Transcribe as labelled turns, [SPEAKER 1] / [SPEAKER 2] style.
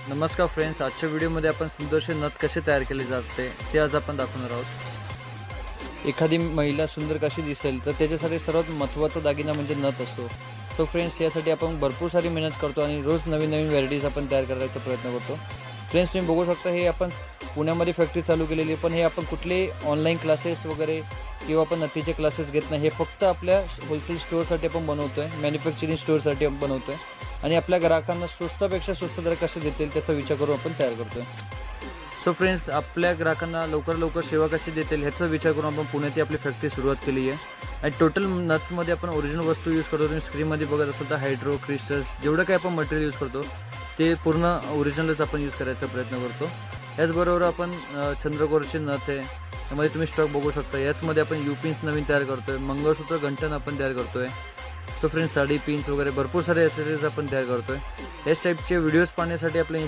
[SPEAKER 1] नमस्कार फ्रेंड्स, आजच्या व्हिडिओमध्ये आपण सुंदरसे नथ कसे तयार केले जाते ते आज आपण दाखवणार आहोत। एखादी महिला सुंदर कशी दिसेल तर त्याच्यासाठी सर्वात महत्त्वाचा दागिना म्हणजे नथ असतो। तो फ्रेंड्स यासाठी आपण भरपूर सारी मेहनत करतो आणि रोज नवीन नवीन व्हरायटीज आपण तयार करायचा प्रयत्न करतो। फ्रेंड्स तुम्ही बघू शकता, हे आपण पुण्यामध्ये फॅक्टरी चालू केलेली आहे, पण हे आपण कुठले ऑनलाईन क्लासेस वगैरे किंवा आपण नथीचे क्लासेस घेत नाही। हे फक्त आपल्या होलसेल स्टोअरसाठी आपण बनवतो आहे, मॅन्युफॅक्चरिंग स्टोअरसाठी आपण बनवतो आहे आणि आपल्या ग्राहकांना स्वस्तापेक्षा स्वस्त दर कसे देतील त्याचा विचार करून आपण तयार करतो आहे। सो फ्रेंड्स, आपल्या ग्राहकांना लवकर सेवा कशी देतील ह्याचा विचार करून आपण पुण्यात आपली फॅक्टरी सुरुवात केली आहे आणि टोटल नट्समध्ये आपण ओरिजिनल वस्तू यूज करतो। तुम्ही स्क्रीनमध्ये बघत असाल तर हायड्रो क्रिस्टल्स जेवढं काही आपण मटेरियल यूज करतो ते पूर्ण ओरिजिनलच आपण यूज करायचा प्रयत्न करतो। याचबरोबर आपण चंद्रकोरचे नथ आहे, त्यामध्ये तुम्ही स्टॉक बघू शकता। याचमध्ये आपण यू पिन्स नवीन तयार करतो आहे, मंगळसूत्र गंठण आपण तयार करतो आहे। सो फ्रेंड्स, साडी पिन्स वगैरे भरपूर सारे ॲक्सेसरीज आपण तयार करतो आहे। याच टाईपचे व्हिडिओज पाहण्यासाठी आपल्या